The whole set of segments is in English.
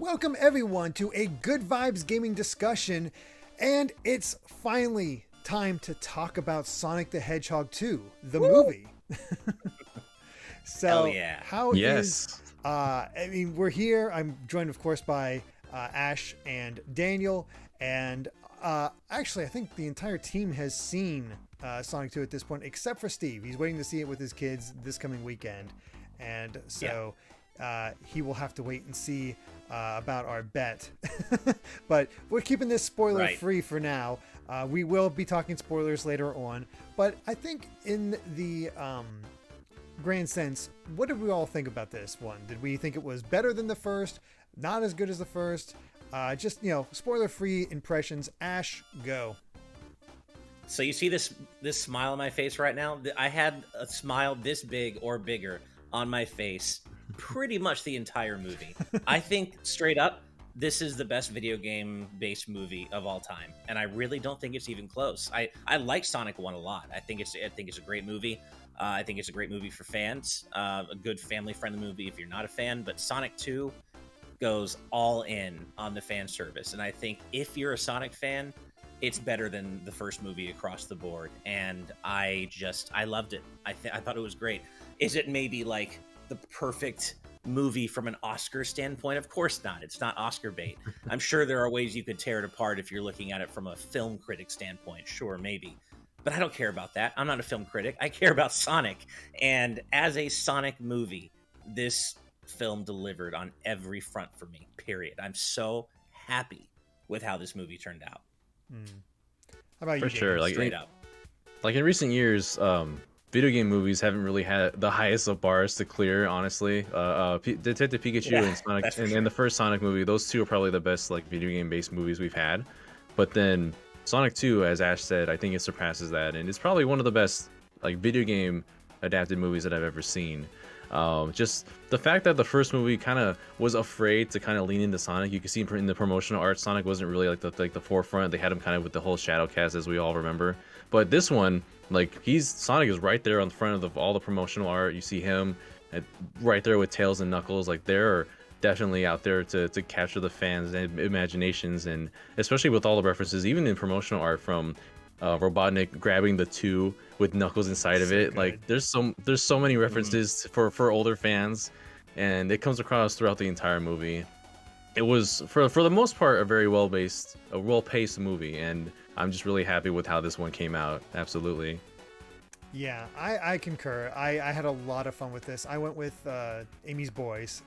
Welcome everyone to a Good Vibes gaming discussion, and it's finally time to talk about Sonic the Hedgehog 2, the movie. So, Hell yeah. how Yes. is, we're here. I'm joined, of course, by Ash and Daniel, and actually, I think the entire team has seen Sonic 2 at this point, except for Steve. He's waiting to see it with his kids this coming weekend, and so he will have to wait and see about our bet. But we're keeping this spoiler free for now. We will be talking spoilers later on, but I think in the grand sense, what did we all think about this one? Did we think it was better than the first? Not as good as the first? Just, spoiler free impressions. Ash, go. So you see this smile on my face right now? I had a smile this big or bigger on my face pretty much the entire movie. I think straight up, this is the best video game based movie of all time, and I really don't think it's even close. I like Sonic 1 a lot. I think it's a great movie. I think it's a great movie for fans. A good family friendly movie if you're not a fan. But Sonic 2 goes all in on the fan service, and I think if you're a Sonic fan, it's better than the first movie across the board. And I loved it. I thought it was great. Is it maybe like the perfect movie from an Oscar standpoint? Of course not. It's not Oscar bait. I'm sure there are ways you could tear it apart if you're looking at it from a film critic standpoint. Sure, maybe. But I don't care about that. I'm not a film critic. I care about Sonic. And as a Sonic movie, this film delivered on every front for me, period. I'm so happy with how this movie turned out. How about you, For sure. Straight up. Like in recent years, video game movies haven't really had the highest of bars to clear, honestly. Detective Pikachu and Sonic and the first Sonic movie, those two are probably the best like video game based movies we've had. But then Sonic 2, as Ash said, I think it surpasses that, and it's probably one of the best like video game adapted movies that I've ever seen. Just the fact that the first movie kind of was afraid to kind of lean into Sonic. You can see in the promotional art, Sonic wasn't really like the forefront. They had him kind of with the whole shadow cast, as we all remember. But this one, like Sonic is right there on the front of all the promotional art. You see him right there with Tails and Knuckles. Like they're definitely out there to capture the fans' imaginations, and especially with all the references, even in promotional art from Robotnik grabbing the 2 with Knuckles inside of it. Good. Like there's so many references for older fans, and it comes across throughout the entire movie. It was for the most part a very well-paced movie, and I'm just really happy with how this one came out. Absolutely. Yeah, I concur. I had a lot of fun with this. I went with Amy's boys,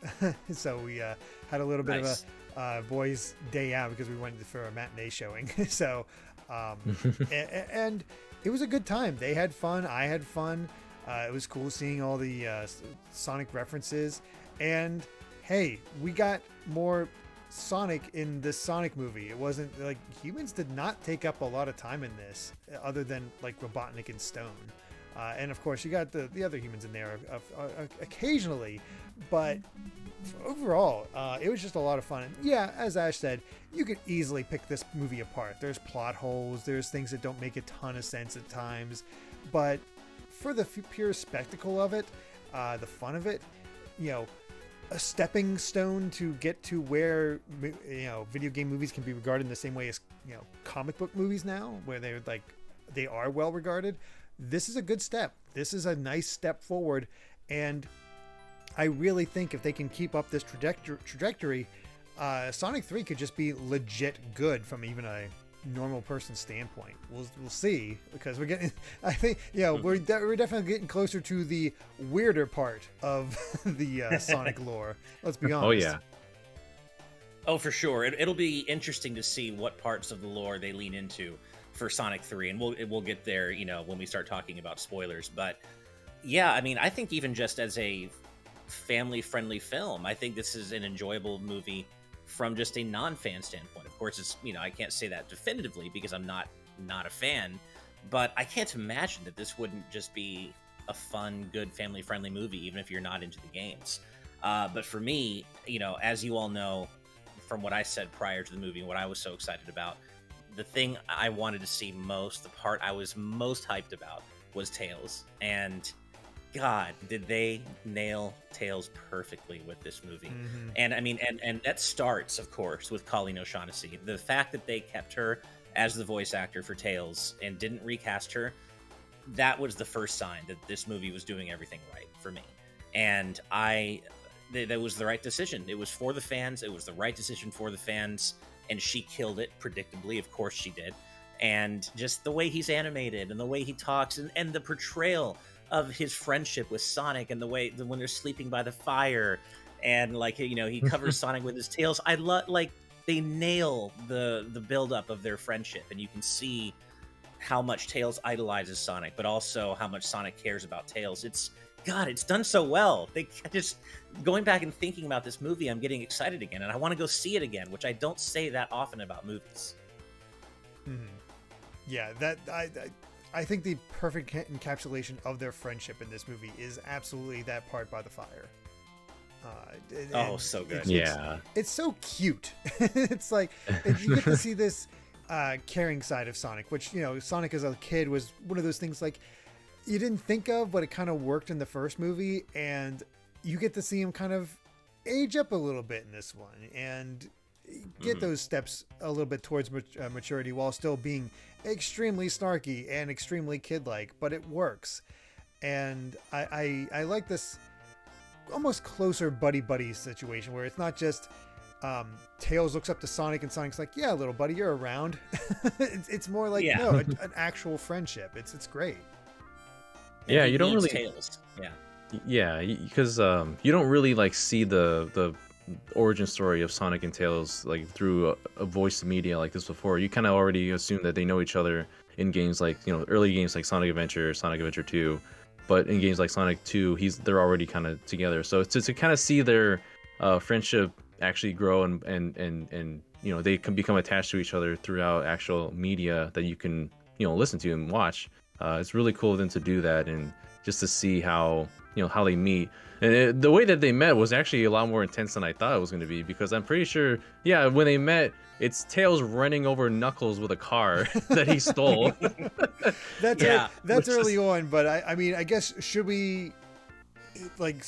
so we had a little bit of a boys' day out because we went for a matinee showing. So, and it was a good time. They had fun. I had fun. It was cool seeing all the Sonic references. And hey, we got more Sonic in this Sonic movie. It wasn't like humans did not take up a lot of time in this, other than like Robotnik and Stone. And of course, you got the other humans in there occasionally, but overall, it was just a lot of fun. And yeah, as Ash said, you could easily pick this movie apart. There's plot holes, there's things that don't make a ton of sense at times, but for the pure spectacle of it, the fun of it, a stepping stone to get to where video game movies can be regarded in the same way as comic book movies now, where they are well regarded. This is a good step. This is a nice step forward, and I really think if they can keep up this trajectory, Sonic 3 could just be legit good from even a normal person standpoint. We'll see, because we're getting, I think, we're definitely getting closer to the weirder part of the Sonic lore. Let's be honest. Oh yeah. Oh, for sure. It'll be interesting to see what parts of the lore they lean into for Sonic 3, and we'll get there, when we start talking about spoilers. But yeah, I mean, I think even just as a family-friendly film, I think this is an enjoyable movie from just a non-fan standpoint. Of course, it's I can't say that definitively because I'm not a fan, but I can't imagine that this wouldn't just be a fun, good, family-friendly movie, even if you're not into the games. But for me, as you all know from what I said prior to the movie and what I was so excited about, the thing I wanted to see most, the part I was most hyped about, was Tails. And God, did they nail Tails perfectly with this movie. And I mean, and that starts, of course, with Colleen O'Shaughnessy. The fact that they kept her as the voice actor for Tails and didn't recast her, that was the first sign that this movie was doing everything right for me. And that was the right decision. It was for the fans. It was the right decision for the fans. And she killed it predictably. Of course she did. And just the way he's animated and the way he talks and the portrayal of his friendship with Sonic and the way when they're sleeping by the fire and like, you know, he covers Sonic with his tails. I love, like, they nail the buildup of their friendship, and you can see how much Tails idolizes Sonic, but also how much Sonic cares about Tails. It's done so well. They just, going back and thinking about this movie, I'm getting excited again, and I want to go see it again, which I don't say that often about movies. Yeah, that I think the perfect encapsulation of their friendship in this movie is absolutely that part by the fire. So good. It's so cute. It's like you get to see this caring side of Sonic, which, you know, Sonic as a kid was one of those things like you didn't think of, but it kind of worked in the first movie, and you get to see him kind of age up a little bit in this one and get those steps a little bit towards maturity while still being extremely snarky and extremely kid-like, but it works. And I like this almost closer buddy situation where it's not just Tails looks up to Sonic and Sonic's like, yeah, little buddy, you're around. it's more like an actual friendship. It's great. Yeah, you don't really Tails. because you don't really like see the origin story of Sonic and Tails like through a voiced media like this before. You kind of already assume that they know each other in games like, you know, early games like Sonic Adventure 2, but in games like Sonic 2, they're already kind of together. So to kind of see their friendship actually grow and you know, they can become attached to each other throughout actual media that you can, you know, listen to and watch. It's really cool of them to do that, and just to see how, you know, how they meet. And the way that they met was actually a lot more intense than I thought it was going to be, because I'm pretty sure, when they met, it's Tails running over Knuckles with a car that he stole. That's early on, but I mean, I guess, should we like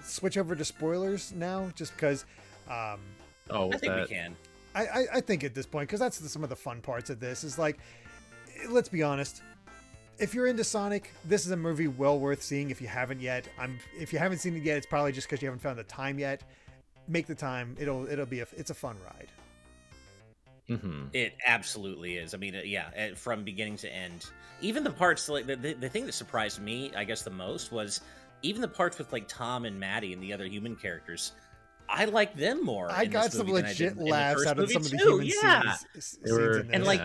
switch over to spoilers now, just because? I think we can. I think at this point, because that's some of the fun parts of this, is like, let's be honest. If you're into Sonic, this is a movie well worth seeing. If you haven't yet, if you haven't seen it yet, it's probably just because you haven't found the time yet. Make the time. It's a fun ride. It absolutely is. I mean, from beginning to end. Even the parts, like the thing that surprised me, I guess, the most was even the parts with like Tom and Maddie and the other human characters. I like them more. I got some legit laughs out of some of the human scenes in and like.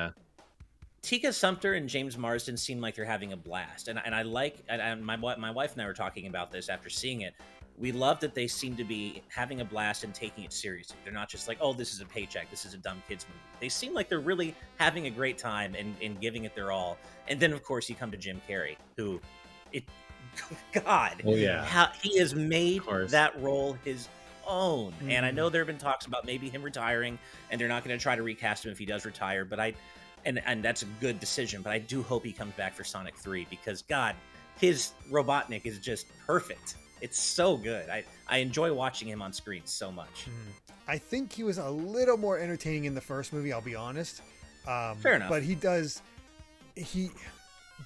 Tika Sumpter and James Marsden seem like they're having a blast, and I like. And my wife and I were talking about this after seeing it. We love that they seem to be having a blast and taking it seriously. They're not just like, oh, this is a paycheck, this is a dumb kids movie. They seem like they're really having a great time and giving it their all. And then, of course, you come to Jim Carrey, who, God, how he has made that role his own. And I know there have been talks about maybe him retiring, and they're not going to try to recast him if he does retire. But and that's a good decision. But I do hope he comes back for Sonic 3, because God, his Robotnik is just perfect. It's so good. I enjoy watching him on screen so much. I think he was a little more entertaining in the first movie, I'll be honest. Fair enough. But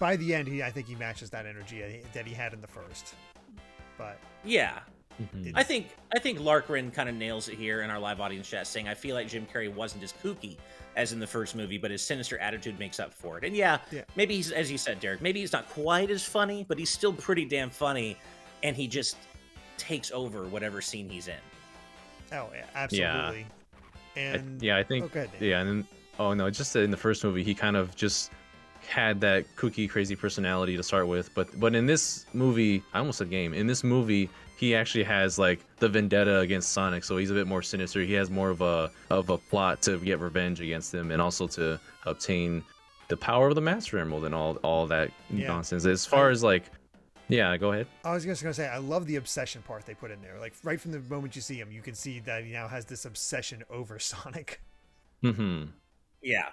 by the end, I think he matches that energy that he had in the first. But yeah. I think Larkrin kind of nails it here in our live audience chat, saying, I feel like Jim Carrey wasn't as kooky as in the first movie, but his sinister attitude makes up for it. And maybe he's, as you said, Derek, maybe he's not quite as funny, but he's still pretty damn funny, and he just takes over whatever scene he's in. Oh, yeah, absolutely. And I think just in the first movie, he kind of just had that kooky, crazy personality to start with, but in this movie, I almost said game, in this movie, he actually has like the vendetta against Sonic, so he's a bit more sinister. He has more of a plot to get revenge against him, and also to obtain the power of the Master Emerald and all that nonsense. As far as like, go ahead. I was just gonna say, I love the obsession part they put in there. Like right from the moment you see him, you can see that he now has this obsession over Sonic. Yeah.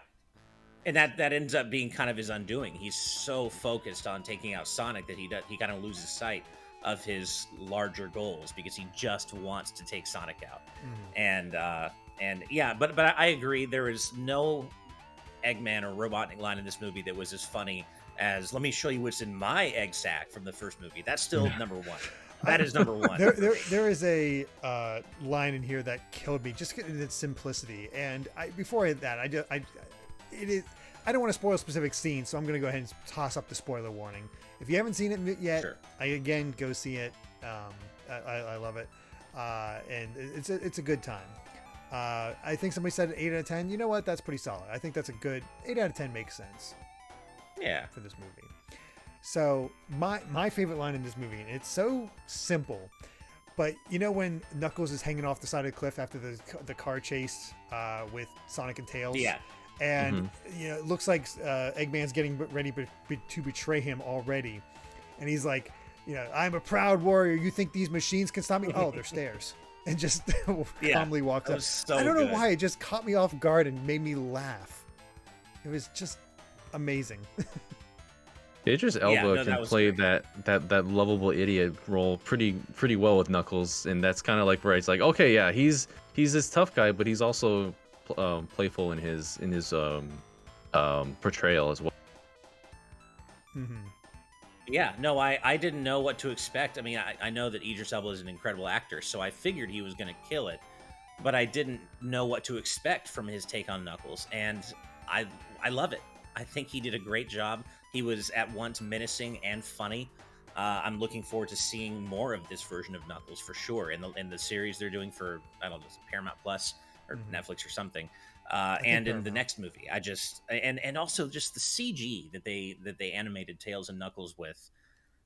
And that ends up being kind of his undoing. He's so focused on taking out Sonic that he kind of loses sight of his larger goals because he just wants to take Sonic out. And yeah, but I agree. There is no Eggman or Robotnik line in this movie that was as funny as "Let me show you what's in my egg sack" from the first movie. That's still number one. That is number one. There is a line in here that killed me just in its simplicity. And before I hit that, I don't want to spoil specific scenes, so I'm going to go ahead and toss up the spoiler warning. If you haven't seen it yet, Sure. Again, go see it. I love it, and it's a good time. I think somebody said 8 out of 10. You know what? That's pretty solid. I think that's a good 8 out of 10 makes sense. Yeah. For this movie. So my favorite line in this movie, and it's so simple, but you know when Knuckles is hanging off the side of the cliff after the car chase with Sonic and Tails? Yeah. And you know, it looks like Eggman's getting ready to betray him already, and he's like, you know, I'm a proud warrior. You think these machines can stop me? Oh, they're stairs, and just calmly walks up. So I don't know good. why it just caught me off guard and made me laugh. It was just amazing. Idris Elba can play great. that lovable idiot role pretty well with Knuckles, and that's kind of like where it's like, okay, yeah, he's this tough guy, but he's also playful in his portrayal as well. Yeah, no, I didn't know what to expect. I mean, I know that Idris Elba is an incredible actor, so I figured he was going to kill it, but I didn't know what to expect from his take on Knuckles, and I love it. I think he did a great job. He was at once menacing and funny. I'm looking forward to seeing more of this version of Knuckles for sure in the series they're doing for, I don't know, Paramount Plus or Netflix or something. And in the next movie, I just and also just the CG that they animated Tails and Knuckles with.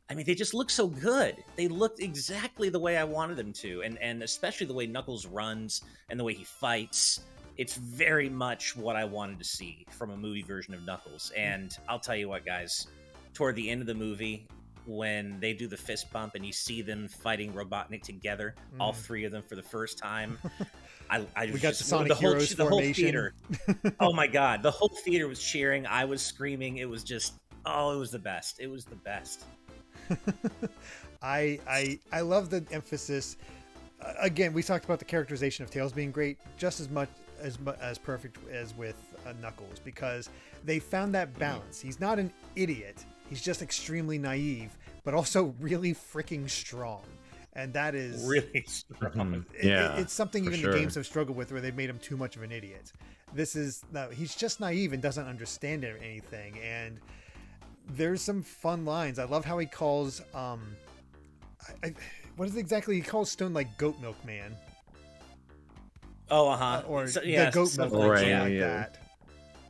I mean, they just look so good. They looked exactly the way I wanted them to, and especially the way Knuckles runs and the way he fights. It's very much what I wanted to see from a movie version of Knuckles. And I'll tell you what, guys, toward the end of the movie, when they do the fist bump and you see them fighting Robotnik together, all three of them for the first time, we got the Sonic Heroes the whole formation. theater. Oh my God, the whole theater was cheering. I was screaming. It was just, it was the best. It was the best. I love the emphasis. Again, we talked about the characterization of Tails being great, just as much as perfect as with Knuckles, because they found that balance. He's not an idiot. He's just extremely naive, but also really freaking strong. And that is really strong. It's something even the games have struggled with, where they've made him too much of an idiot. He's just naive and doesn't understand anything. And there's some fun lines. I love how he calls what is it exactly he calls Stone, like Goat Milk Man. Oh, or so, the Goat Milk Man, right, like yeah. that.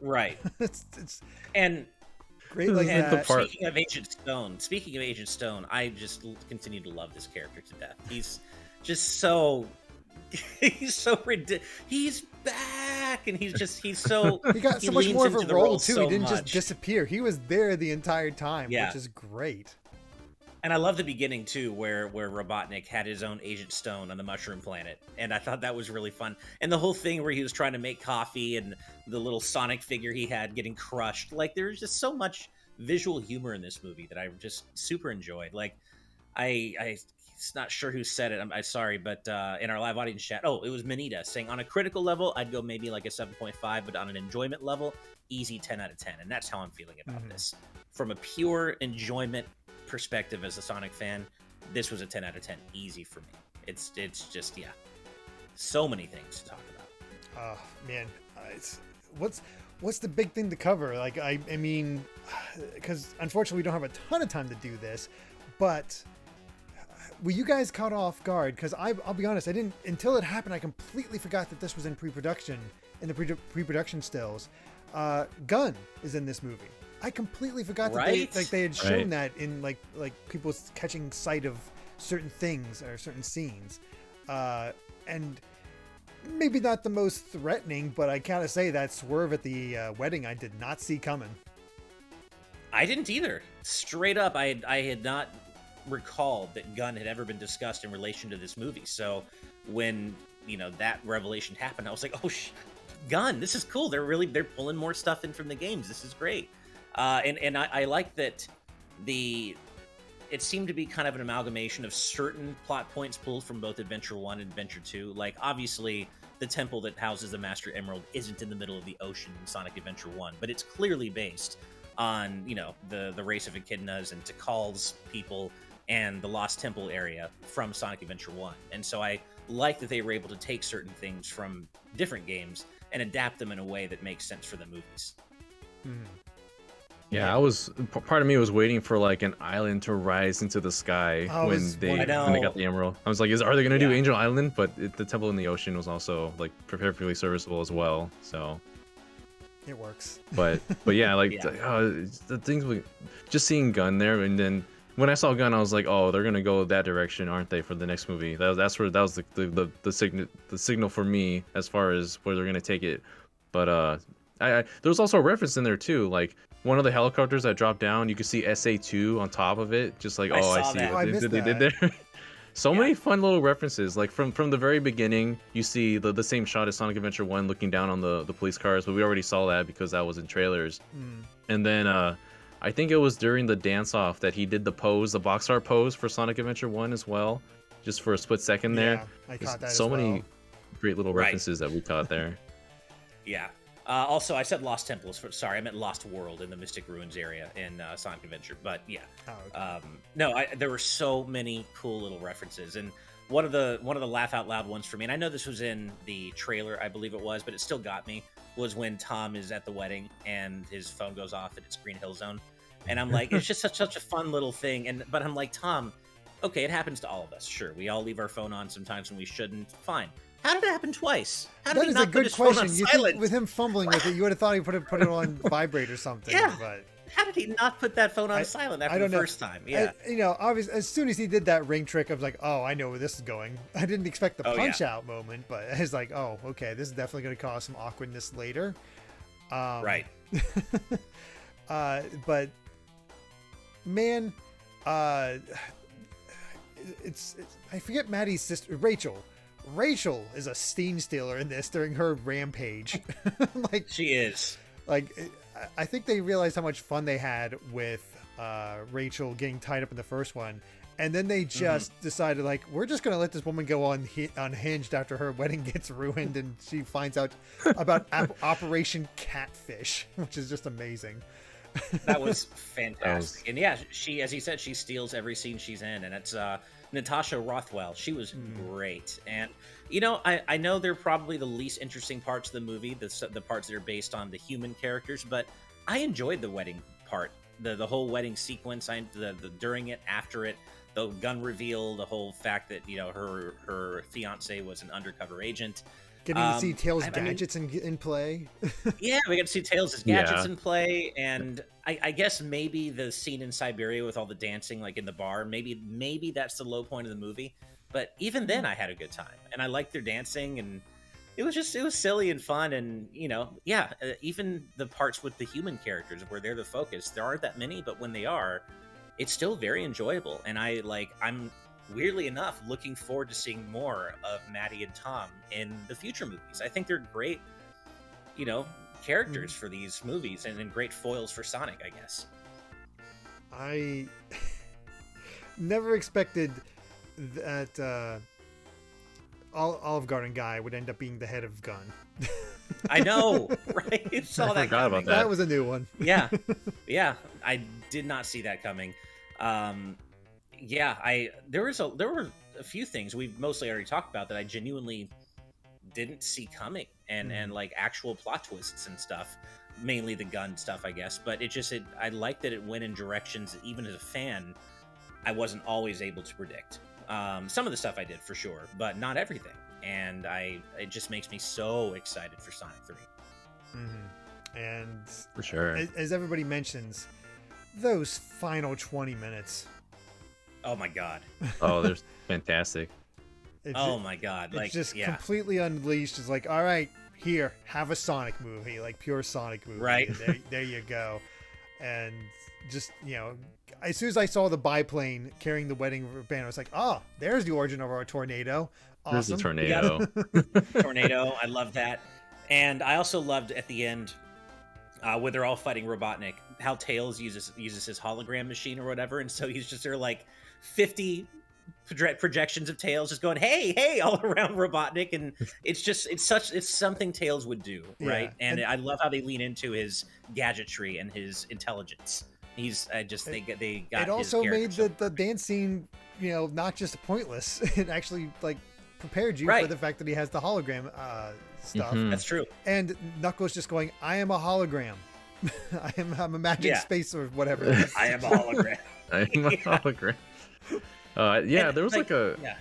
Right. it's and great like and that. Speaking of Agent Stone, I just continue to love this character to death. He's just so ridiculous. He's back, and he's so he got so much more of a role too. He didn't just much. disappear. He was there the entire time, Yeah. which is great. And I love the beginning too, where Robotnik had his own Agent Stone on the Mushroom Planet, and I thought that was really fun. And the whole thing where he was trying to make coffee, and the little Sonic figure he had getting crushed. Like, there's just so much visual humor in this movie that I just super enjoyed. Like, I not sure who said it. I'm sorry, but in our live audience chat, it was Manita saying on a critical level, I'd go maybe like a 7.5, but on an enjoyment level, easy 10 out of 10. And that's how I'm feeling about this. From a pure enjoyment perspective as a Sonic fan, this was a 10 out of 10 easy for me. It's just, yeah, so many things to talk about. Oh man, what's the big thing to cover? Like, I mean, because unfortunately we don't have a ton of time to do this, but were you guys caught off guard? Because I'll be honest, I didn't, until it happened, I completely forgot that this was in pre-production, in the pre-production stills. Gunn is in this movie. I completely forgot that they had shown that in like people catching sight of certain things or certain scenes, and maybe not the most threatening, but I gotta say that swerve at the wedding I did not see coming. I didn't either. Straight up, I had not recalled that Gunn had ever been discussed in relation to this movie. So when that revelation happened, I was like, oh Gun, this is cool. They're pulling more stuff in from the games. This is great. And I like that it seemed to be kind of an amalgamation of certain plot points pulled from both Adventure 1 and Adventure 2. Like, obviously, the temple that houses the Master Emerald isn't in the middle of the ocean in Sonic Adventure 1, but it's clearly based on, the race of echidnas and Tikal's people and the Lost Temple area from Sonic Adventure 1. And so I like that they were able to take certain things from different games and adapt them in a way that makes sense for the movies. Yeah, part of me was waiting for like an island to rise into the sky when they got the emerald. I was like, are they gonna do Angel Island? But the temple in the ocean was also like perfectly serviceable as well. So it works. But yeah, like the things just seeing Gun there, and then when I saw Gun, I was like, oh, they're gonna go that direction, aren't they, for the next movie? That was the signal for me as far as where they're gonna take it. But there was also a reference in there too, like one of the helicopters that dropped down, you could see SA2 on top of it, just like, I see what they did there. So many fun little references, like from the very beginning, you see the same shot as Sonic Adventure 1 looking down on the police cars, but we already saw that because that was in trailers. And then I think it was during the dance-off that he did the box art pose for Sonic Adventure 1 as well, just for a split second there. I caught that so many great little references that we caught there. Yeah. Also, I said Lost Temples. Sorry, I meant Lost World in the Mystic Ruins area in Sonic Adventure. But yeah, there were so many cool little references, and one of the laugh out loud ones for me. And I know this was in the trailer, I believe it was, but it still got me. Was when Tom is at the wedding and his phone goes off and it's Green Hill Zone, and I'm like, it's just such a fun little thing. But I'm like, Tom, okay, it happens to all of us. Sure, we all leave our phone on sometimes when we shouldn't. Fine. How did it happen twice? That is a good question. You think with him fumbling with it, you would have thought he put it on vibrate or something. Yeah. But how did he not put that phone on silent after the first time? Yeah. Obviously, as soon as he did that ring trick, I was like, oh, I know where this is going. I didn't expect the punch out moment, but I was like, oh, okay, this is definitely going to cause some awkwardness later. Right. But man, it's I forget Maddie's sister, Rachel. Rachel is a scene stealer in this during her rampage. Like she is. Like I think they realized how much fun they had with Rachel getting tied up in the first one, and then they just decided, like, we're just gonna let this woman go unhinged after her wedding gets ruined, and she finds out about Operation Catfish, which is just amazing. That was fantastic. And yeah, she, as he said, she steals every scene she's in, and it's Natasha Rothwell. She was great. And I know they're probably the least interesting parts of the movie, the parts that are based on the human characters, but I enjoyed the wedding part, the whole wedding sequence, the during it, after it, the gun reveal, the whole fact that her fiance was an undercover agent. Getting to see Tails' gadgets in play. Yeah, we got to see Tails' gadgets in play, and I guess maybe the scene in Siberia with all the dancing, like in the bar, maybe that's the low point of the movie. But even then, I had a good time, and I liked their dancing, and it was silly and fun, and even the parts with the human characters where they're the focus. There aren't that many, but when they are, it's still very enjoyable, and I'm weirdly enough looking forward to seeing more of Maddie and Tom in the future movies. I think they're great, characters for these movies, and great foils for Sonic, I guess. I never expected that Olive Garden guy would end up being the head of Gun. I know, right? You saw that forgot coming. about that. That was a new one. Yeah, I did not see that coming. There were a few things we've mostly already talked about that I genuinely didn't see coming, and like actual plot twists and stuff, mainly the gun stuff, I guess. But I like that it went in directions that even as a fan, I wasn't always able to predict. Some of the stuff I did for sure, but not everything. And it just makes me so excited for Sonic 3. And for sure, as everybody mentions, those final 20 minutes. Oh my god. Oh, they're fantastic. My god. It's just completely unleashed. It's like, all right, here, have a Sonic movie, like pure Sonic movie. Right. There you go. And just, as soon as I saw the biplane carrying the wedding banner, I was like, there's the origin of our tornado. Awesome. There's the tornado. Tornado. I love that. And I also loved at the end, when they're all fighting Robotnik, how Tails uses his hologram machine or whatever, and so he's just there like 50 projections of Tails just going hey all around Robotnik, and it's something Tails would do, right? Yeah. And I love how they lean into his gadgetry and his intelligence. They got it also his made character the dance scene, not just pointless. It actually like prepared you for Right. the fact that he has the hologram stuff. Mhm. That's true. And Knuckles just going, I am a hologram. I'm a magic Yeah. space or whatever. I am a hologram. I'm a hologram. Yeah, And, there was yeah.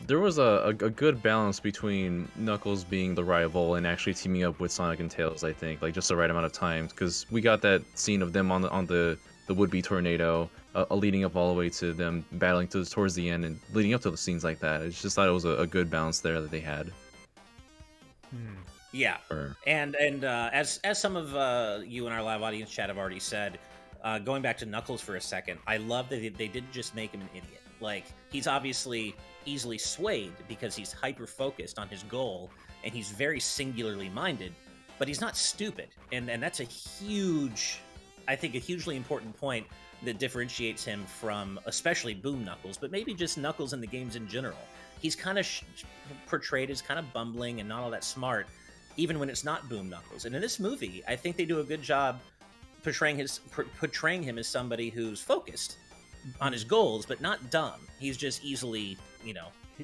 there was a good balance between Knuckles being the rival and actually teaming up with Sonic and Tails. I think like just the right amount of time, because we got that scene of them on the would-be tornado, leading up all the way to them battling towards the end and leading up to the scenes like that. I just thought it was a good balance there that they had. Yeah, Or- and as some of you in our live audience chat have already said, going back to Knuckles for a second, I love that they didn't just make him an idiot. Like, he's obviously easily swayed because he's hyper focused on his goal and he's very singularly minded, but he's not stupid, and that's a hugely important point that differentiates him from especially Boom Knuckles, but maybe just Knuckles in the games in general. He's kind of portrayed as kind of bumbling and not all that smart, even when it's not Boom Knuckles. And in this movie, I think they do a good job portraying him as somebody who's focused on his goals, but not dumb. He's just easily,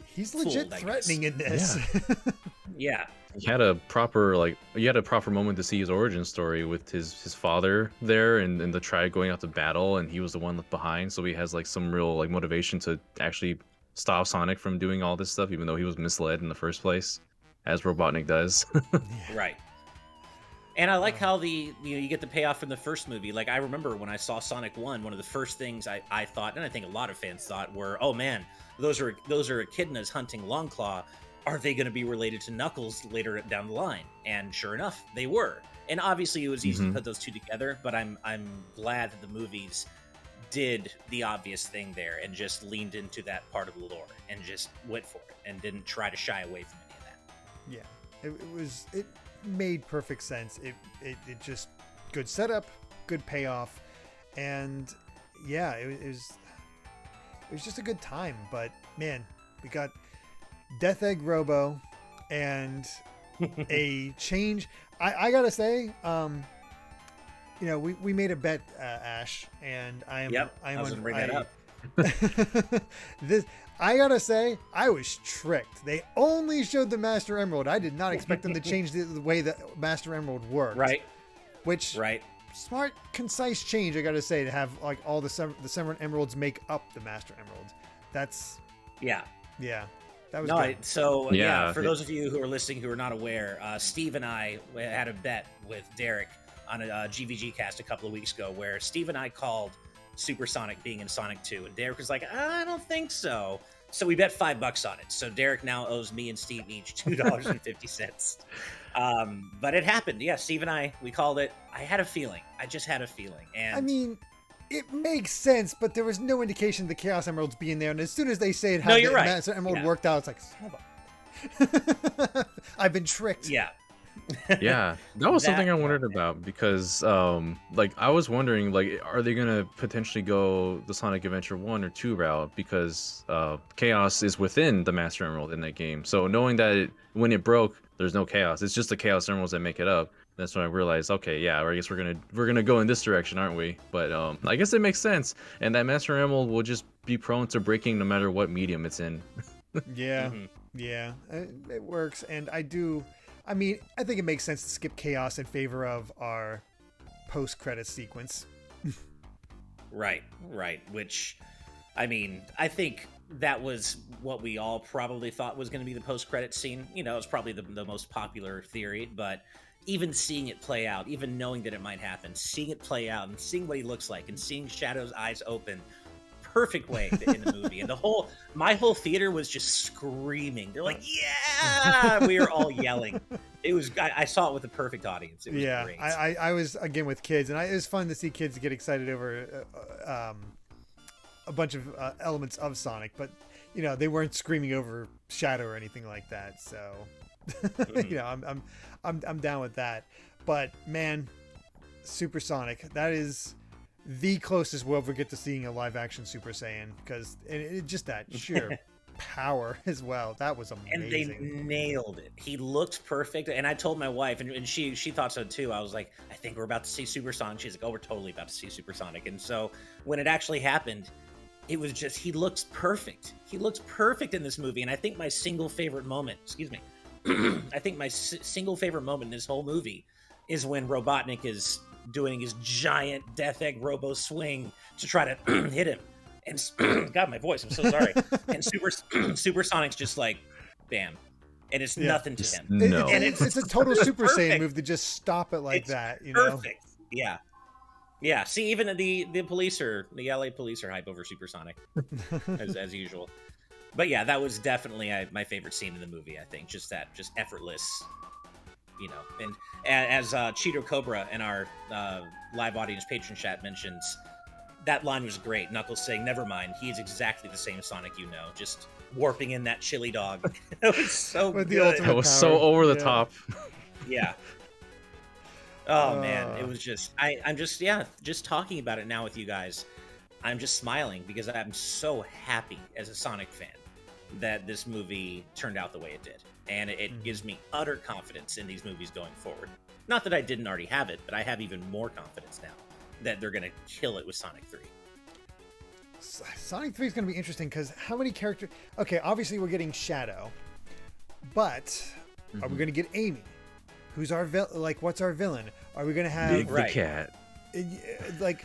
He's legit fooled, I threatening in this. yeah. You had a proper moment to see his origin story with his father there and the tribe going out to battle, and he was the one left behind, so he has like some real like motivation to actually stop Sonic from doing all this stuff, even though he was misled in the first place, as Robotnik does. Right. And I like how you get the payoff from the first movie. Like, I remember when I saw Sonic 1, one of the first things I thought, and I think a lot of fans thought, were, oh man, those are echidnas hunting Longclaw. Are they going to be related to Knuckles later down the line? And sure enough, they were. And obviously it was easy to put those two together, but I'm glad that the movies did the obvious thing there and just leaned into that part of the lore and just went for it and didn't try to shy away from any of that. Yeah, it made perfect sense. It just good setup, good payoff, and yeah, it was just a good time. But man, we got Death Egg Robo and a change. I gotta say, we made a bet, Ash, and I was gonna bring that up. I gotta say, I was tricked. They only showed the Master Emerald. I did not expect them to change the way the Master Emerald worked. Right. Smart, concise change. I gotta say, to have like all the seven emeralds make up the Master Emerald. That's yeah. That was good. For those of you who are listening who are not aware, Steve and I had a bet with Derrick on a GVG cast a couple of weeks ago where Steve and I called Supersonic being in Sonic 2, and Derrick was like, I don't think so. So we bet $5 on it. So Derrick now owes me and Steve each $2.50. But it happened. Yeah, Steve and we called it. I had a feeling. I just had a feeling. And I mean, it makes sense, but there was no indication the Chaos Emeralds being there. And as soon as they say it, how the Master Emerald worked out, it's like, son of a... I've been tricked. Yeah. Yeah, that was something I wondered about, because I was wondering, like, are they gonna potentially go the Sonic Adventure 1 or 2 route, because chaos is within the Master Emerald in that game. So knowing that when it broke, there's no chaos, it's just the Chaos Emeralds that make it up. That's when I realized, okay, yeah, I guess we're gonna go in this direction, aren't we? But I guess it makes sense, and that Master Emerald will just be prone to breaking no matter what medium it's in. Yeah, yeah, it works, and I think it makes sense to skip chaos in favor of our post-credits sequence. Right. Which, I think that was what we all probably thought was going to be the post-credits scene. It's probably the most popular theory, but even seeing it play out, even knowing that it might happen, seeing it play out and seeing what he looks like and seeing Shadow's eyes open, perfect way in the movie. And my whole theater was just screaming. They're like, yeah! We were all yelling. It was, I saw it with a perfect audience. It was great. I was, again, with kids, and it was fun to see kids get excited over a bunch of elements of Sonic, but, they weren't screaming over Shadow or anything like that, so... You know, I'm down with that. But man, Supersonic, that is the closest we'll ever get to seeing a live action Super Saiyan, because it just that sheer power as well. That was amazing. And they nailed it. He looked perfect. And I told my wife, and she thought so too. I was like, I think we're about to see Supersonic. She's like, oh, we're totally about to see Supersonic. And so when it actually happened, it was just, he looks perfect. He looks perfect in this movie. And I think my single favorite moment, I think my single favorite moment in this whole movie is when Robotnik is doing his giant Death Egg Robo swing to try to hit him. And God, my voice, I'm so sorry. And Supersonic's just like, bam. And it's nothing to him. No. And it's a total Super Saiyan move to just stop it like that. You know? Perfect. Yeah. Yeah. See, even the LA police are hype over Supersonic as usual. But yeah, that was definitely my favorite scene in the movie, I think. Just effortless, you know. And as Cheeto Cobra in our live audience patron chat mentions, that line was great. Knuckles saying, never mind, he is exactly the same Sonic you know, just warping in that chili dog. It was so good. That was so over the top. Yeah. Oh, man. It was just, I'm just talking about it now with you guys. I'm just smiling because I'm so happy as a Sonic fan that this movie turned out the way it did. And it gives me utter confidence in these movies going forward. Not that I didn't already have it, but I have even more confidence now that they're going to kill it with Sonic 3. Sonic 3 is going to be interesting because how many characters... Okay, obviously we're getting Shadow, but are we going to get Amy? Who's our what's our villain? Are we going to have... Big the Cat. Like,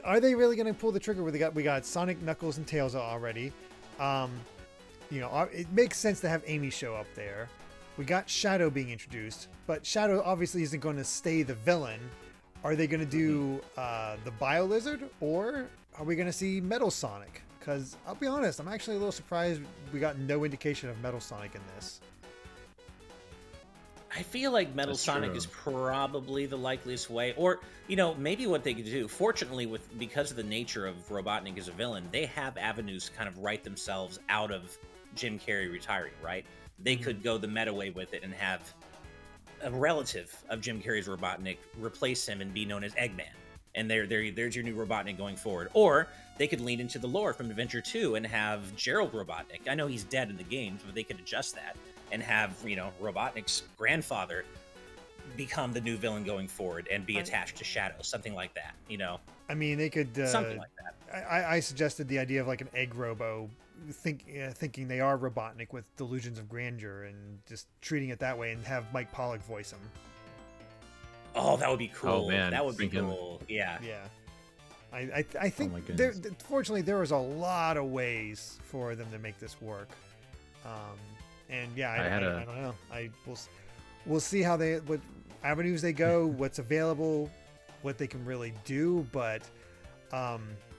are they really going to pull the trigger? We got Sonic, Knuckles, and Tails already. You know, it makes sense to have Amy show up there. We got Shadow being introduced, but Shadow obviously isn't going to stay the villain. Are they going to do the Bio Lizard, or are we going to see Metal Sonic? Because I'll be honest, I'm actually a little surprised we got no indication of Metal Sonic in this. I feel like Metal Sonic is probably the likeliest way, or you know, maybe what they could do. Fortunately, because of the nature of Robotnik as a villain, they have avenues to kind of write themselves out of Jim Carrey retiring. Right? They could go the meta way with it and have a relative of Jim Carrey's Robotnik replace him and be known as Eggman. And there's your new Robotnik going forward. Or they could lean into the lore from Adventure 2 and have Gerald Robotnik. I know he's dead in the games, but they could adjust that and have, you know, Robotnik's grandfather become the new villain going forward and be attached to Shadow, something like that, you know? I mean, they could... something like that. I suggested the idea of like an Egg Robo, thinking they are Robotnik with delusions of grandeur and just treating it that way, and have Mike Pollock voice him. Oh, that would be cool. Oh, man. That would be cool. Yeah. Yeah. I think oh fortunately there was a lot of ways for them to make this work. And yeah, I don't know. We'll see how what avenues they go, what's available, what they can really do, but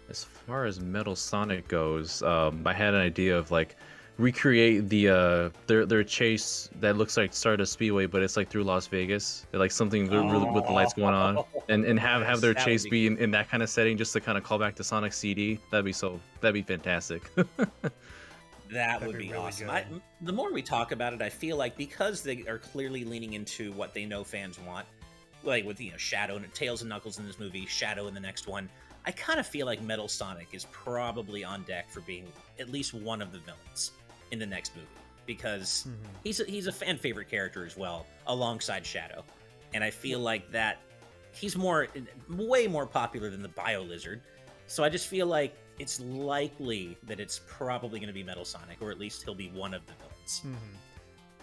as far as Metal Sonic goes, I had an idea of like recreate their chase that looks like Stardust Speedway, but it's like through Las Vegas, like something really with the lights going on, and have their chase be in that kind of setting, just to kind of call back to Sonic CD. That'd be fantastic. That would be really awesome. The more we talk about it, I feel like because they are clearly leaning into what they know fans want, like with Shadow and Tails and Knuckles in this movie, Shadow in the next one, I kind of feel like Metal Sonic is probably on deck for being at least one of the villains in the next movie, because he's a fan favorite character as well, alongside Shadow, and I feel like that he's way more popular than the Bio Lizard. So I just feel like it's likely that it's probably going to be Metal Sonic, or at least he'll be one of the villains.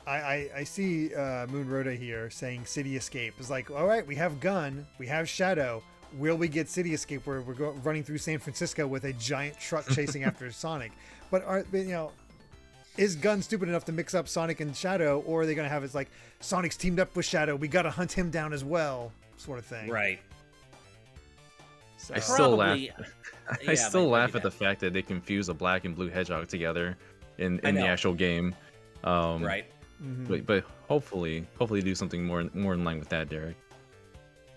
I see Moon Rhoda here saying City Escape is like, all right, we have Gun, we have Shadow. Will we get City Escape where we're running through San Francisco with a giant truck chasing after Sonic? But is Gun stupid enough to mix up Sonic and Shadow, or are they going to have it's like Sonic's teamed up with Shadow, we got to hunt him down as well, sort of thing? Right. So. I still laugh at the fact that they confuse a black and blue hedgehog together in the actual game. Right. But hopefully do something more in line with that, Derrick.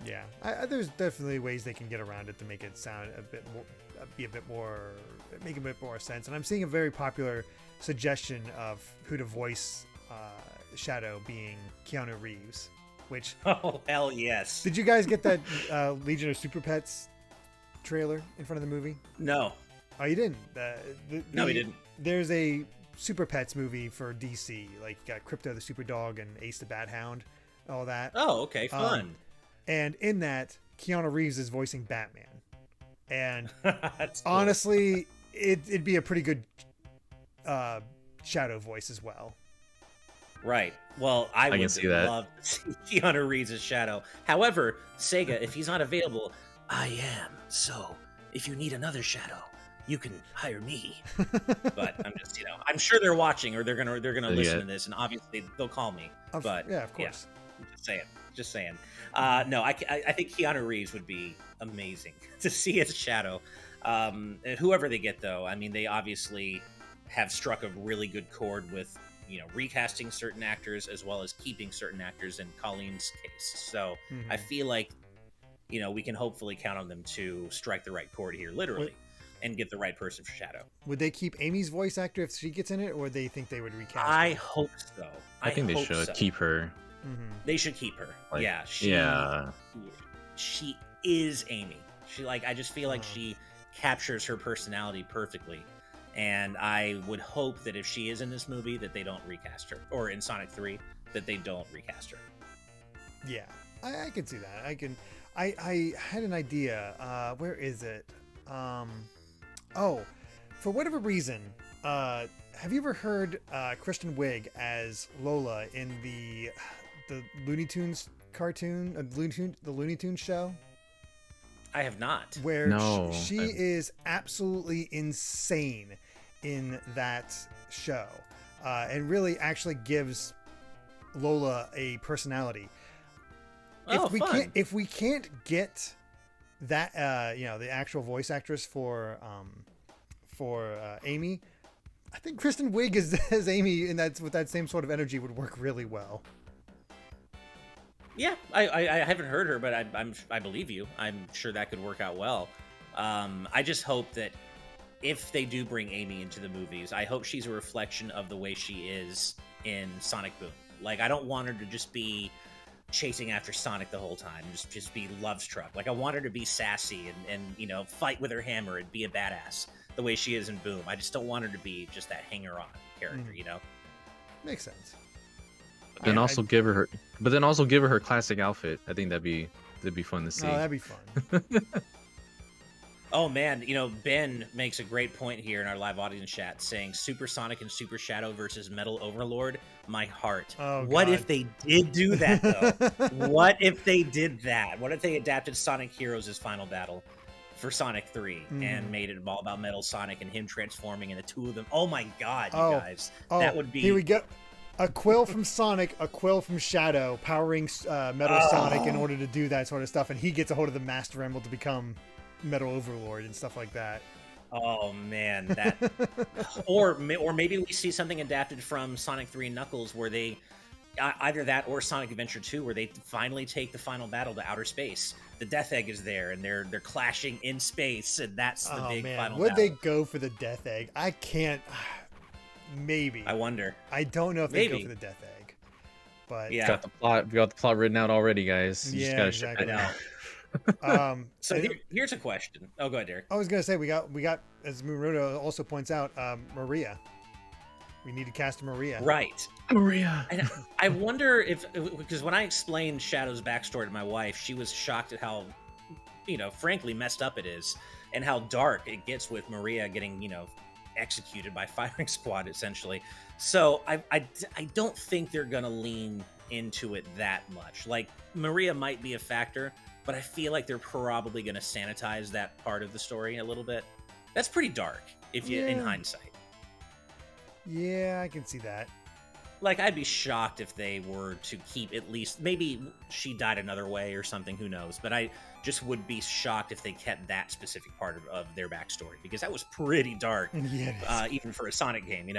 Yeah, there's definitely ways they can get around it to make it sound make a bit more sense. And I'm seeing a very popular suggestion of who to voice Shadow being Keanu Reeves. Which Oh hell yes. did you guys get that Legion of Super Pets trailer in front of the movie? No. Oh, you didn't? No, we didn't. There's a Super Pets movie for DC, like got Crypto the Super Dog and Ace the Bat Hound, all that. Oh, okay, fun. And in that, Keanu Reeves is voicing Batman. And That's cool. honestly, it'd be a pretty good Shadow voice as well. Right. Well, I can would see that. love to see Keanu Reeves as Shadow. However, Sega, if he's not available, I am. So, if you need another Shadow, you can hire me. But I'm just, I'm sure they're watching or they're gonna listen to this, and obviously they'll call me. But yeah, of course. Yeah, just saying. No, I think Keanu Reeves would be amazing to see as Shadow. Whoever they get, though, I mean, they obviously have struck a really good chord with recasting certain actors as well as keeping certain actors in Colleen's case. So I feel like we can hopefully count on them to strike the right chord here, literally, and get the right person for Shadow. Would they keep Amy's voice actor if she gets in it, or they think they would recast I her? hope so. I think they should keep her. They should keep her. Like, yeah, she is Amy. I just feel like she captures her personality perfectly. And I would hope that if she is in this movie that they don't recast her, or in Sonic 3 that they don't recast her. Yeah, I can see that. I had an idea. Where is it? For whatever reason, have you ever heard Kristen Wiig as Lola in the Looney Tunes cartoon, the Looney Tunes show? I have not. Where she is absolutely insane in that show, and really actually gives Lola a personality. If we can't get that, the actual voice actress for Amy, I think Kristen Wiig as Amy with that same sort of energy would work really well. Yeah, I haven't heard her, but I believe you. I'm sure that could work out well. I just hope that if they do bring Amy into the movies, I hope she's a reflection of the way she is in Sonic Boom. Like, I don't want her to just be chasing after Sonic the whole time, just be love's truck. Like, I want her to be sassy and fight with her hammer and be a badass the way she is in Boom. I just don't want her to be just that hanger-on character, Makes sense. Then also give her her classic outfit. I think that'd be fun to see. Oh, that'd be fun. Oh man, Ben makes a great point here in our live audience chat, saying Super Sonic and Super Shadow versus Metal Overlord. My heart. Oh, what God. if they did do that though? What if they did that? What if they adapted Sonic Heroes' final battle for Sonic 3 and made it all about Metal Sonic and him transforming into two of them? Oh my God, you guys, that would be. Here we go. A quill from Sonic, a quill from Shadow, powering Metal Sonic in order to do that sort of stuff, and he gets a hold of the Master Emerald to become Metal Overlord and stuff like that. Oh man, that or maybe we see something adapted from Sonic 3 and Knuckles where they either that or Sonic Adventure 2 where they finally take the final battle to outer space. The Death Egg is there and they're clashing in space, and that's the big final Would battle. they go for the Death Egg? I can't. Maybe. I wonder. I don't know if they go for the Death Egg, but yeah, we got the plot written out already, guys. You just gotta exactly. ship it out. So here's a question. Oh, go ahead, Derek. I was gonna say we got as Muruto also points out, Maria. We need to cast Maria. Right. Maria. And I wonder because when I explained Shadow's backstory to my wife, she was shocked at how, frankly messed up it is, and how dark it gets with Maria getting, executed by firing squad essentially. So I don't think they're gonna lean into it that much. Like, Maria might be a factor, but I feel like they're probably gonna sanitize that part of the story a little bit. That's pretty dark in hindsight. Yeah, I can see that. Like, I'd be shocked if they were to keep at least, maybe she died another way or something, who knows, but I just would be shocked if they kept that specific part of their backstory, because that was pretty dark, even for a Sonic game,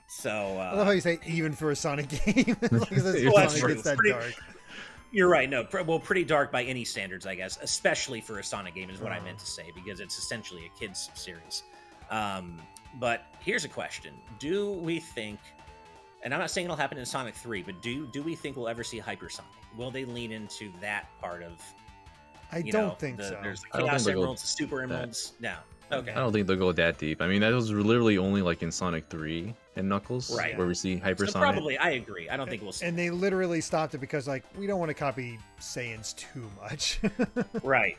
So I love how you say even for a Sonic game. Like, Sonic gets that dark. You're right. No, pretty dark by any standards, I guess, especially for a Sonic game is what I meant to say, because it's essentially a kids series. But here's a question: do we think? and I'm not saying it'll happen in Sonic 3, but do we think we'll ever see Hypersonic? Will they lean into that part of? I don't think so. There's the I don't Chaos think they'll go Emeralds, the Super Emeralds. No. Okay. I don't think they'll go that deep. I mean, that was literally only like in Sonic 3 and Knuckles, Right. where we see Hypersonic. So probably, I agree. I don't think we'll see. And they literally stopped it because, like, we don't want to copy Saiyans too much. Right.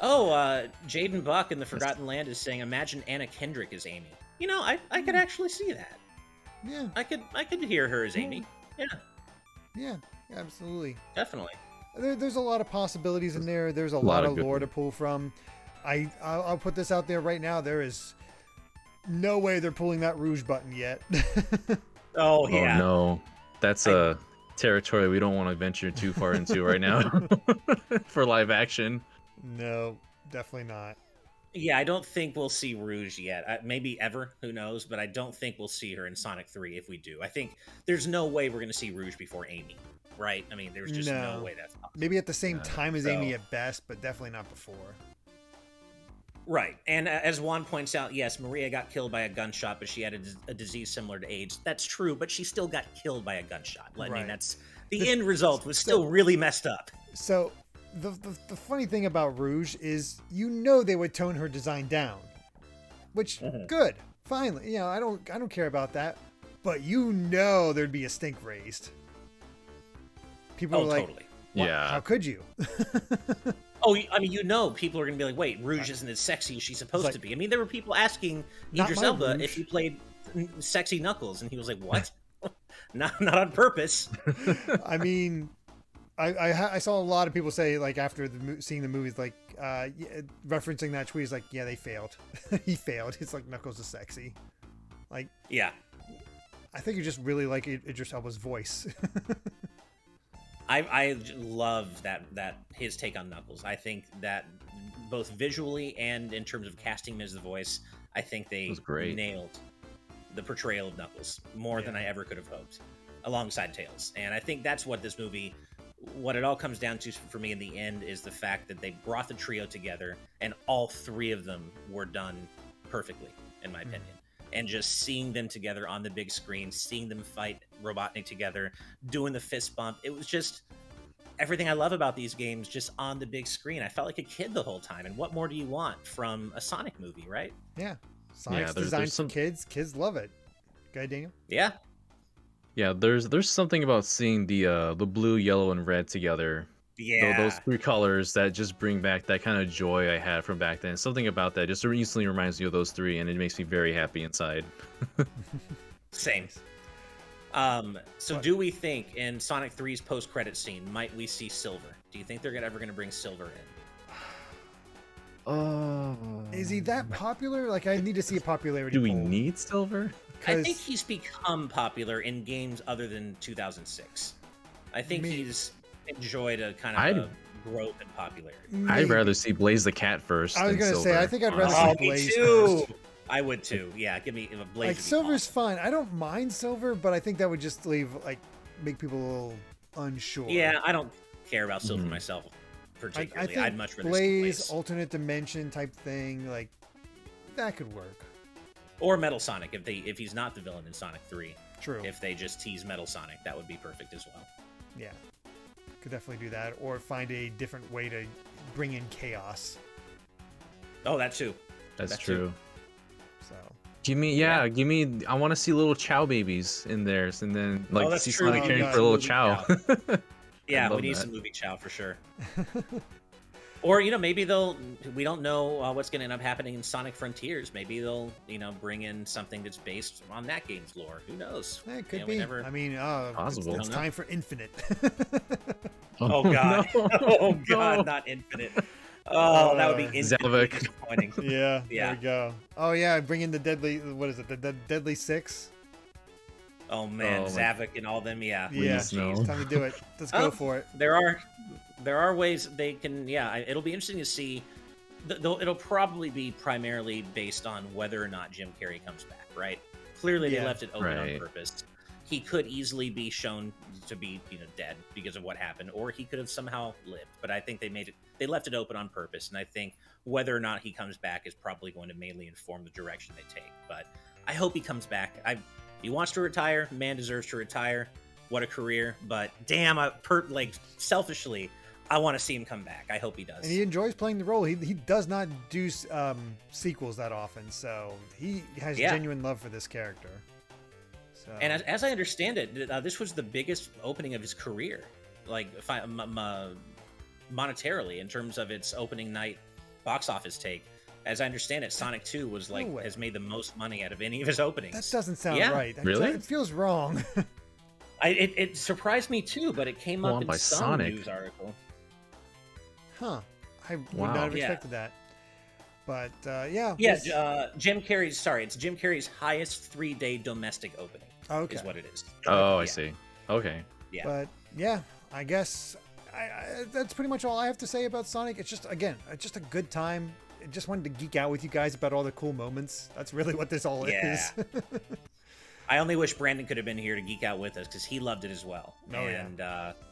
Oh, Jaden Buck in the Forgotten Land is saying, imagine Anna Kendrick as Amy. You know, I could actually see that. Yeah. I could hear her as Amy. Yeah, Yeah, absolutely. definitely. There's a lot of possibilities in there. There's a lot of good lore to ones. pull from. I'll put this out there right now. There is no way they're pulling that Rouge button yet. Oh, yeah. Oh no, that's a territory we don't want to venture too far into right now for live action. No, definitely not. Yeah, I don't think we'll see Rouge yet. Maybe ever, who knows? But I don't think we'll see her in Sonic 3 if we do. I think there's no way we're going to see Rouge before Amy, right? I mean, there's just no way that's possible. Maybe at the same time as so- Amy at best, but definitely not before. Right. And as Juan points out, yes, Maria got killed by a gunshot, but she had a disease similar to AIDS. That's true, but she still got killed by a gunshot. I mean, Right. that's the end result was still really messed up. So the funny thing about Rouge is, you know, they would tone her design down, which good. Finally, you know, I don't care about that, but you know, there'd be a stink raised. People are like, Totally. "What? Yeah. How could you?" Oh, I mean, you know, people are going to be like, wait, Rouge isn't as sexy as she's supposed Like, to be. I mean, there were people asking not Idris my Elba Rouge. if he played sexy Knuckles, and he was like, what? not on purpose. I mean, I saw a lot of people say, like, after seeing the movies, like, referencing that tweet, is like, yeah, they failed. He failed. It's like Knuckles is sexy. Like, Yeah. I think you just really like Idris Elba's voice. I love that his take on Knuckles. I think that both visually and in terms of casting him as the voice, I think they was great. nailed the portrayal of Knuckles more than I ever could have hoped, alongside Tails. And I think that's what this movie, what it all comes down to for me in the end, is the fact that they brought the trio together, and all three of them were done perfectly, in my opinion. And just seeing them together on the big screen, seeing them fight Robotnik together, doing the fist bump, it was just everything I love about these games just on the big screen. I felt like a kid the whole time. And what more do you want from a Sonic movie, right? Yeah. Sonic's there's designed for some- kids. Kids love it. Go ahead, Daniel. Yeah. Yeah, there's something about seeing the blue, yellow, and red together. Yeah. Those three colors that just bring back that kind of joy I had from back then. Something about that just instantly reminds me of those three, and it makes me very happy inside. Same. So do we think in Sonic 3's post-credit scene, might we see Silver? Do you think they're ever going to bring Silver in? Oh, Is he that popular? Like, I need to see a popularity do we poll. need Silver? I 'Cause- think he's become popular in games other than 2006. I think Me- he's enjoyed a kind of I'd- a growth in popularity. I'd Maybe. rather see Blaze the Cat first. I was than gonna say, Silver, I think I'd rather honestly. see Blaze me too. first. I would too. Yeah, give me a Blaze. Like, would be Silver's awesome. fun. I don't mind Silver, but I think that would just make people a little unsure. Yeah, I don't care about Silver Mhm. myself I particularly. think I'd much rather see Blaze, Blaze alternate dimension type thing, like, that could work. or Metal Sonic if he's not the villain in Sonic 3. True. If they just tease Metal Sonic, that would be perfect as well. Yeah. Could definitely do that, or find a different way to bring in chaos. Oh, that too. That's That true. too. So Give me. I want to see little Chow babies in there, and then like that's see true. Sonic Oh, caring God. for a little Movie Chow. Yeah, we love need that. some movie chow for sure. Or, maybe we don't know what's going to end up happening in Sonic Frontiers. Maybe they'll, bring in something that's based on that game's lore. Who knows? it could we be. never- I mean, Possible. It's Don't know. time for Infinite. Oh, God. no. Oh, God, No. not Infinite. Oh, that would be infinitely Zavok. disappointing. Yeah, Yeah. there we go. Oh yeah, bring in the deadly. What is it? The Deadly Six. Oh, man, Oh, my- Zavok and all them, yeah. Yeah, Please, no. it's time to do it. Let's Oh. go for it. There are ways they can, it'll be interesting to see. It'll probably be primarily based on whether or not Jim Carrey comes back, right? Clearly, they Yeah. left it open on Right. purpose. He could easily be shown to be, dead because of what happened, or he could have somehow lived. But I think they left it open on purpose, and I think whether or not he comes back is probably going to mainly inform the direction they take. But I hope he comes back. He wants to retire. Man deserves to retire. What a career. But damn, selfishly, I want to see him come back. I hope he does. And he enjoys playing the role. He does not do sequels that often, so he has genuine love for this character. So. And as I understand it, this was the biggest opening of his career, like monetarily, in terms of its opening night box office take. As I understand it, Sonic 2 was has made the most money out of any of his openings. That doesn't sound right. Really? It feels wrong. It surprised me too, but it came up in some news article. Huh. I would not have expected that. But, yeah. Yeah, Jim Carrey's, it's Jim Carrey's highest 3-day domestic opening. Okay. Is what it is. Oh, I see. Okay. Yeah. But, yeah, I guess that's pretty much all I have to say about Sonic. It's just, again, just a good time. I just wanted to geek out with you guys about all the cool moments. That's really what this all is. I only wish Brandon could have been here to geek out with us, because he loved it as well.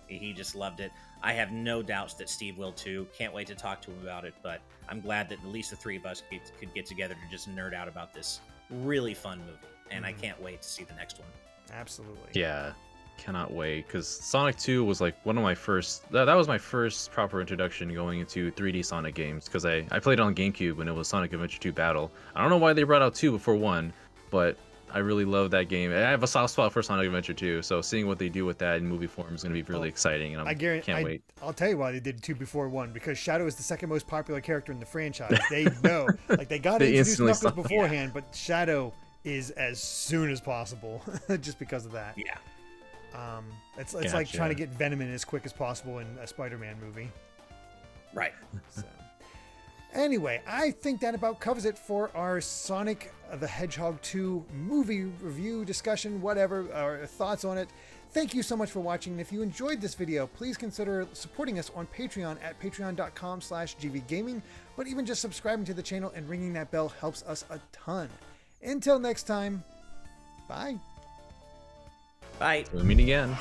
He just loved it. I have no doubts that Steve will too. Can't wait to talk to him about it, but I'm glad that at least the three of us could get together to just nerd out about this really fun movie, and I can't wait to see the next one. Absolutely. Yeah, cannot wait, because Sonic 2 was like one of my first, that was my first proper introduction going into 3D Sonic games, because I played it on GameCube when it was Sonic Adventure 2 Battle. I don't know why they brought out 2 before 1, but I really love that game. I have a soft spot for Sonic Adventure 2, so seeing what they do with that in movie form is going to be really exciting, and can't wait. I'll tell you why they did 2 before 1, because Shadow is the second most popular character in the franchise. They know, they got to introduce Knuckles beforehand, but Shadow is as soon as possible, just because of that. Yeah. It's like trying to get Venom in as quick as possible in a Spider-Man movie. Right. So. Anyway, I think that about covers it for our Sonic the Hedgehog 2 movie review, discussion, whatever, our thoughts on it. Thank you so much for watching. And if you enjoyed this video, please consider supporting us on Patreon at patreon.com/gvgaming. But even just subscribing to the channel and ringing that bell helps us a ton. Until next time, bye. Bye. We'll meet again.